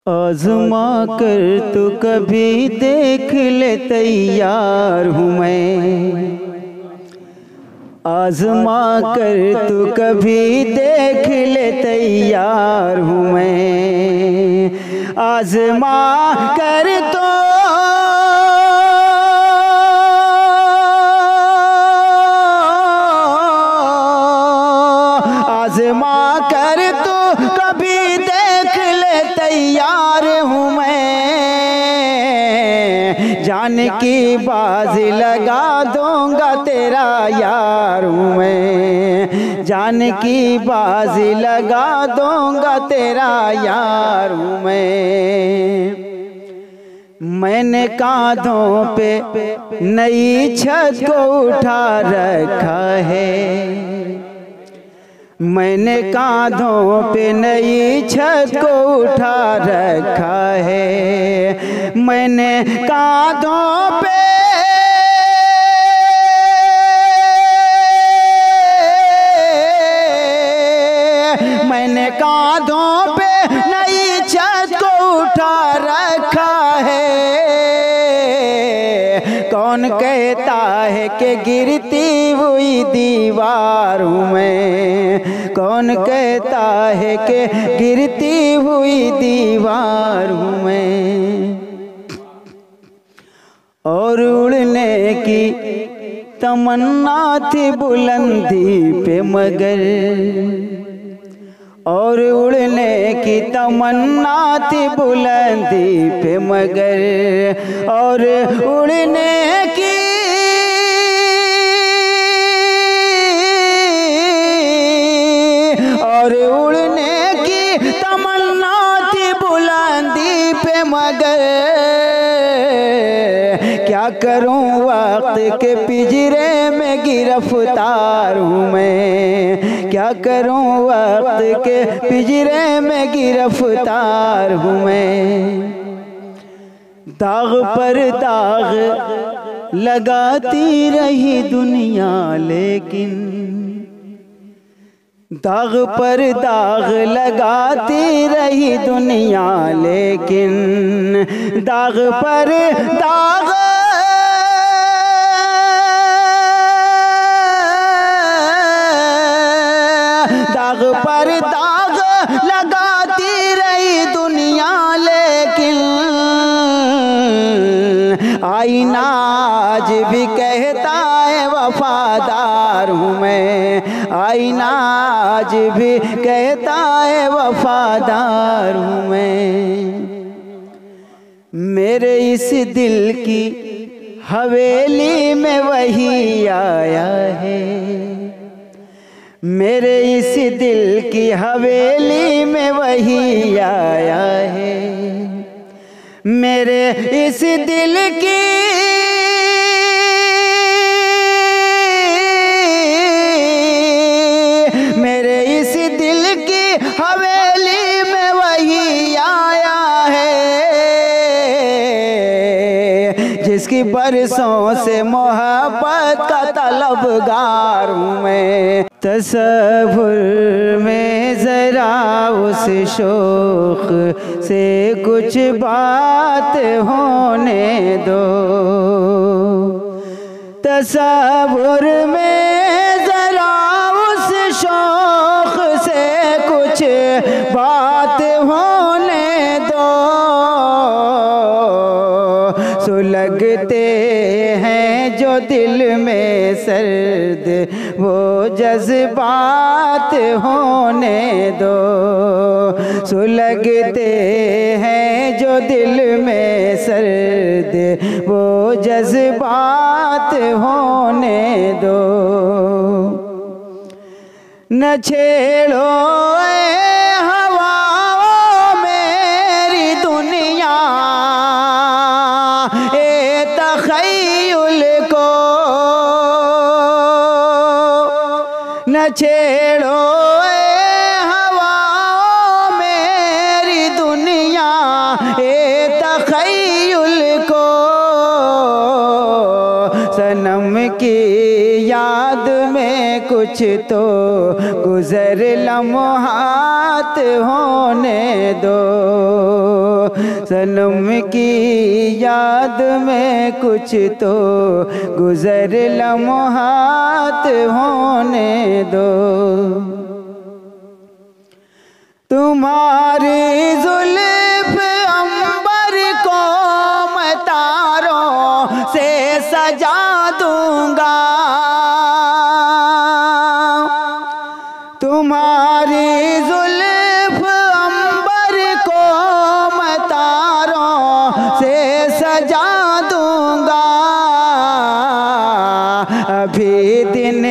आज़मा कर तो कभी देख ले, तैयार हूँ मैं। आज़मा कर तो कभी देख ले, तैयार हूँ मैं। आज़मा कर तो आज़मा कर तो कभी देख ले, तैयार हूँ मैं। जान की बाजी लगा दूंगा, तेरा यार हूँ मैं। जान की बाजी लगा दूंगा, तेरा यार हूँ मैं। मैंने कांधों पे नई छत को उठा रखा है। मैंने कांधों पे नई छत को उठा रखा है। मैंने कांधों पे मैंने कांधों पे नई छत को उठा रखा है। कौन कहता है कि गिरती हुई दीवार हूँ मैं। कौन कहता है कि गिरती हुई दीवार हूँ मैं। और उड़ने की तमन्ना थी बुलंदी पे मगर, और उड़ने की तमन्ना थी बुलंदी पे मगर, और उड़ने की तमन्ना थी बुलंदी पे मगर। क्या करूं वक्त के पिंजरे में गिरफ्तार हूँ मैं। क्या करूं वक्त के पिंजरे में गिरफ्तार हूँ मैं। दाग पर दाग लगाती रही दुनिया लेकिन, दाग पर दाग लगाती रही दुनिया लेकिन, दाग पर दाग दाग पर दाग लगाती रही दुनिया लेकिन, आईना आज भी कहता है वफादार हूँ मैं। आईना आज भी कहता है वफादार हूँ मैं। मेरे इस दिल की हवेली में वही आया है। मेरे इस दिल की हवेली में वही आया है। मेरे इस दिल की मेरे इस दिल की हवेली में वही आया है। जिसकी बरसों से मोहब्बत का तलबगार हूँ मैं। तसव्वुर में जरा उस शौक से कुछ बात होने दो। तसव्वुर में जरा उस शौक से कुछ बात होने दो। सुलगते हैं जो दिल में सर्द वो जज्बात होने दो। सुलगते हैं जो दिल में सर्द वो जज्बात होने दो। न छेड़ो हवाओं मेरी दुनिया ए तख़य्युल को। न छेड़ो हवाओं मेरी दुनिया ए तख़य्युल को। सनम की याद में कुछ तो गुजर लम्हात होने दो। सनम की याद में कुछ तो गुजर लम्हात होने दो। तुम्हारी जुल्फ अंबर को मैं तारों से सजा दूंगा। तुम्हारी जुल्फ अंबर को मैं तारों से सजा दूंगा। अभी दिन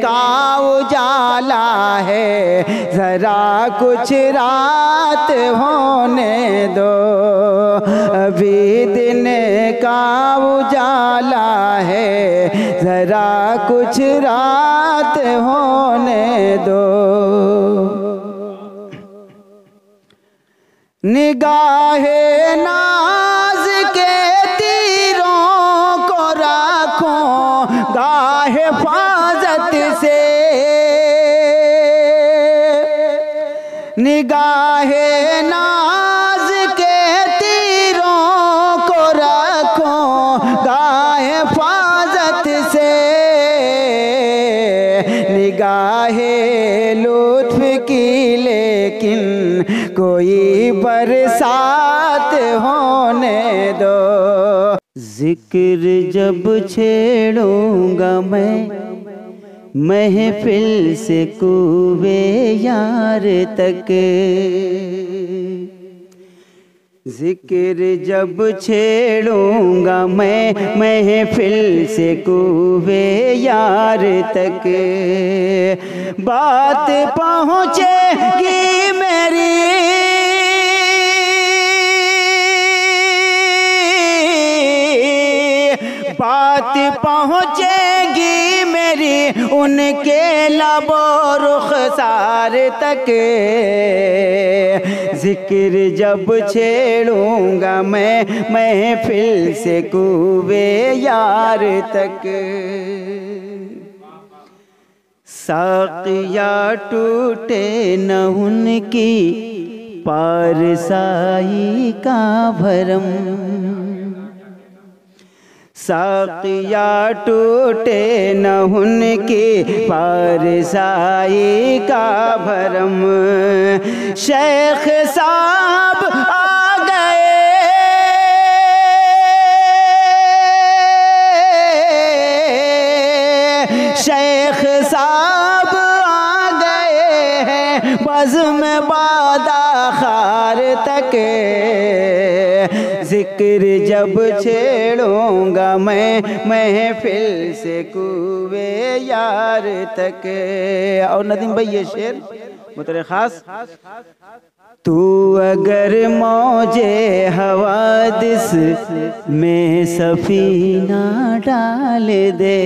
का उजाला है, जरा कुछ रात होने दो। अभी दिन का उजाला है, जरा कुछ रात होने दो। निगाहे नाज के तीरों को रखो गाह हिफाजत से। निगाहे नाज के तीरों को रखो गाह हिफाजत से। निगाहे लुत्फ की लेकिन कोई बरसात होने दो। जिक्र जब छेड़ूंगा मैं महफिल से कूबे यार तक। जिक्र जब छेड़ूंगा मैं महफिल से कूबे यार तक। बात पहुँचेगी मेरी बात पहुँचेगी मेरी उनके लबो रुखसार तक। जिक्र जब छेड़ूंगा मैं महफिल से कूबे यार तक। साक़िया टूटे न उनकी पारसाई का भरम। साक़िया टूटे न उनकी पारसाई का भरम। शेख साहब आ गए, शेख साहब आ गए हैं बज़्म बादा खार तक। जिक्र जब छेड़ूंगा मैं महफिल से कूबे यार तक। और नदीम भाई ये शेर मुतरे खास। तू अगर मौजे हवादिस में सफीना डाल दे।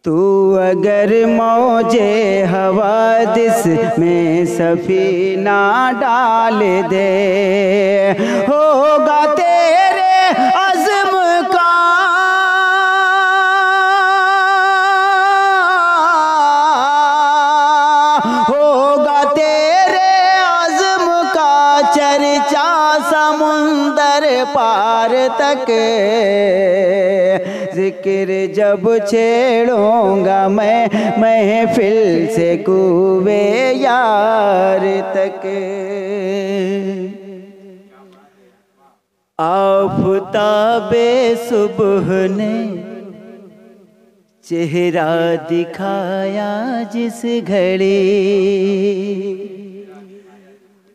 तू अगर मौजे हवादिस में सफीना डाल दे। होगा तेरे अज़्म का होगा तेरे अज़्म का चर्चा समुंदर पार तक। जिक्र जब छेड़ूंगा मैं महफिल से कूबे यार तक। आफ़ताबे सुबह ने चेहरा दिखाया जिस घड़ी।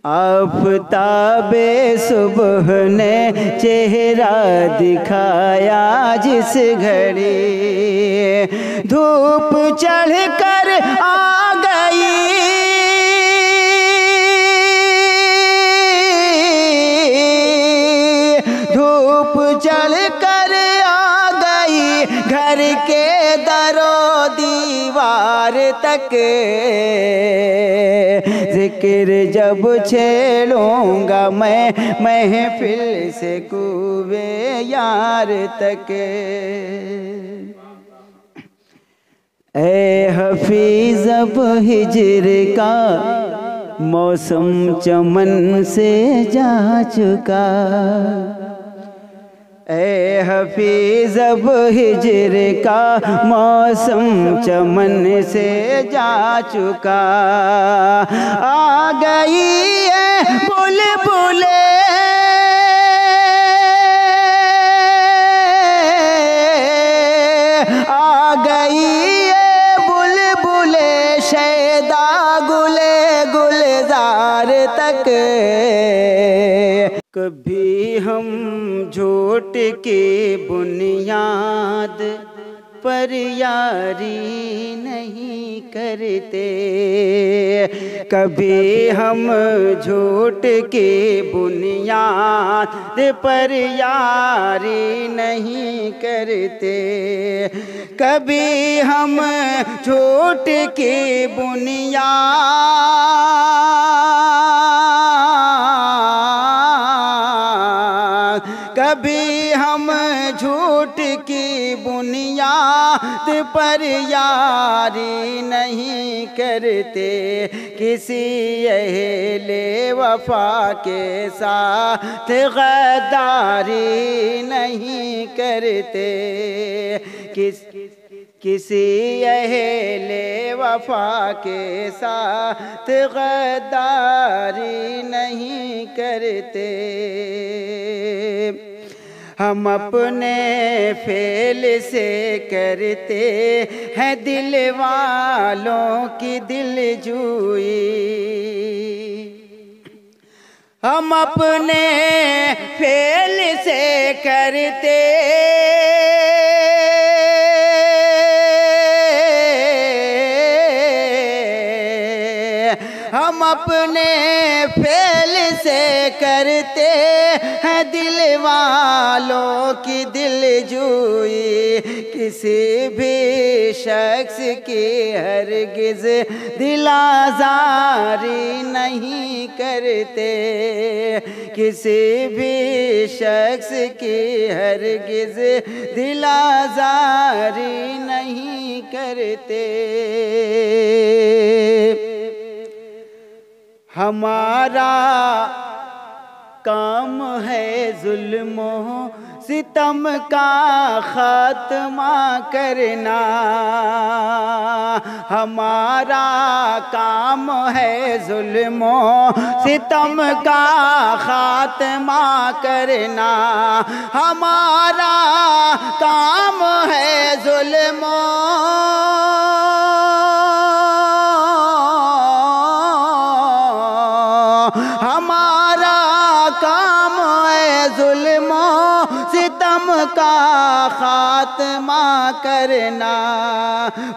आफ़ताबे सुबह ने चेहरा दिखाया जिस घड़ी। धूप चढ़ कर आ गई, धूप चढ़ कर आ गई घर के दरो दीवार तक। जिक्र जब छेड़ूंगा मैं महफिल से कूबे यार तक। ए हफीज अब हिजर का मौसम चमन से जा चुका। ए हफीज अब हिजर का मौसम चमन से जा चुका। आ गई है बुलबुले आ गई है बुलबुले शैदा गुले गुलजार तक। कभी हम झूठ की बुनियाद पर यारी नहीं करते। कभी हम झूठ की बुनियाद पर यारी नहीं करते। कभी हम झूठ की बुनियाद कभी हम झूठ की बुनियाद पर यारी नहीं करते। किसी अहले वफा के साथ गद्दारी नहीं करते। किसी अहले वफा के साथ गद्दारी नहीं करते। हम अपने फेल से करते हैं दिल वालों की दिलजोई। हम अपने फेल से करते हम अपने फेल से करते हैं दिल वालों की दिलजोई। किसी भी शख्स की हरगिज़ दिल आज़ारी नहीं करते। किसी भी शख्स की हरगिज़ दिल आज़ारी नहीं करते। हमारा काम है जुल्मो सितम का खात्मा करना। हमारा काम है जुल्मो सितम का खात्मा करना। हमारा काम है जुल्मो हमारा काम है जुल्मो सितम का खात्मा करना।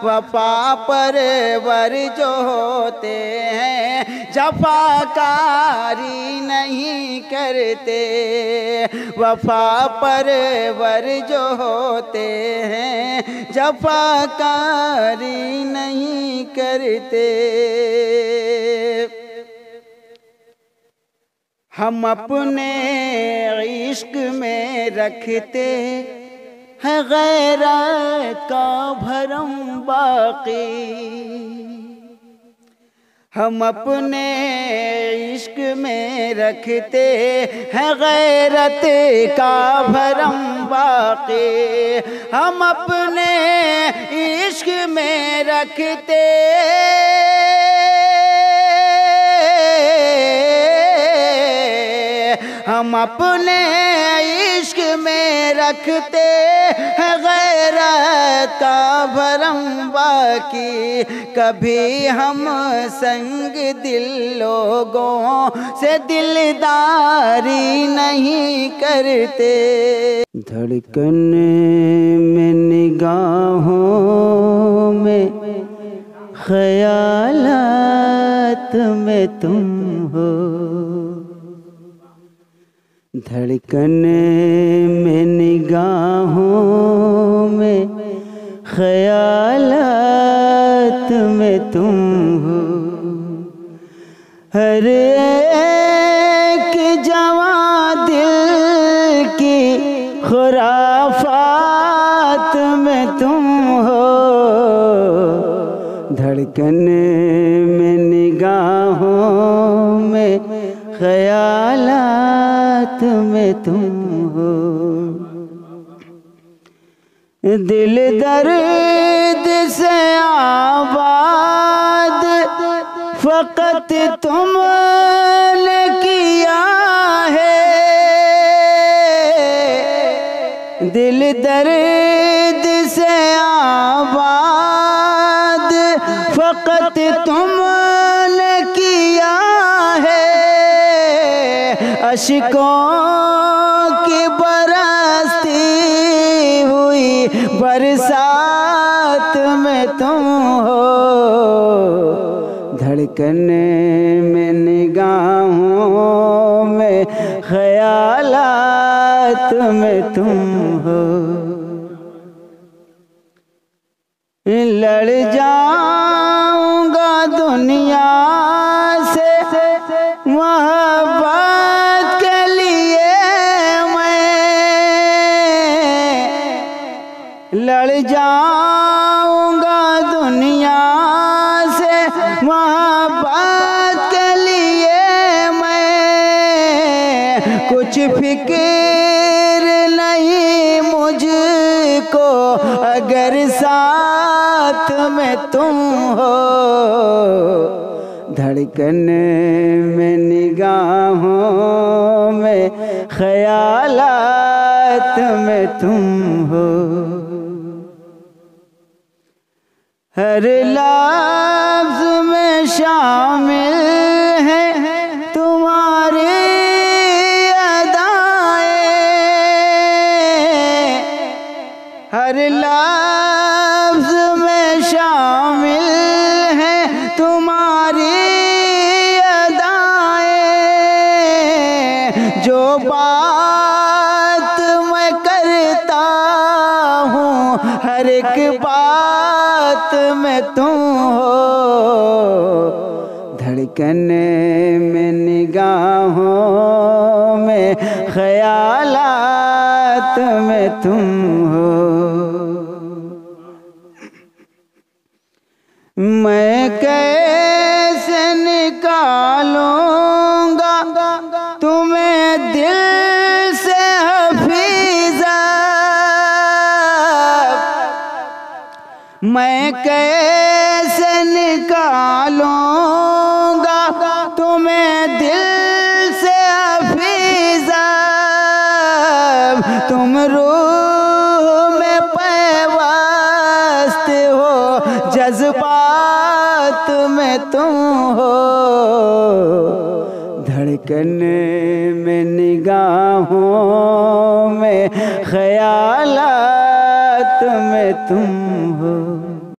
वफा परवर जो होते हैं जफाकारी नहीं करते। वफा परवर जो होते हैं जफाकारी नहीं करते। हम अपने इश्क में रखते हैं गैरत का भरम बाकी। हम अपने इश्क में रखते हैं गैरत का भरम बाकी। हम अपने इश्क में रखते हम अपने इश्क में रखते हैं गैरत का भरम बाकी। कभी हम संग दिल लोगों से दिलदारी नहीं करते। धड़कन में निगाहों में ख्यालात में तुम हो। धड़कन में निगाहों में ख्यालात में तुम हो। हर एक जवां दिल की खुराफात में तुम हो। धड़कन में निगाहों में ख्यालात में तुम हो। दिल दर्द से आबाद फकत तुमने किया है। दिल दर्द से आबाद फकत तुमने किया है। अश्कों की बरसती हुई बरसात में तुम हो। धड़कन में निगाहों में ख्यालात में तुम हो। लड़ जाऊंगा दुनिया से मोहब्बत के लिए मैं। लड़ जाऊंगा दुनिया से मोहब्बत के लिए मैं। कुछ फिक्र नहीं मुझको अगर साथ में तुम हो। धड़कन में निगाहों में ख्यालात में तुम हो। हर लफ्ज़ में शामिल है तुम्हारी अदाएं। हर लफ्ज़ में शामिल है तुम्हारी अदाएं। जो बात मैं करता हूँ हर एक बात में तुम हो। धड़कन में निगाहों में ख्यालात में तुम हो। मैं कैसे निकालूंगा तुम्हें दिल से हफीज़ा। मैं कैसे निकालूंगा तुम्हें दिल से हफीज़ा। तुम रूह में पैवस्त हो जज्बात में तुम हो। धड़कन में निगाहों में ख्यालात में तुम हो।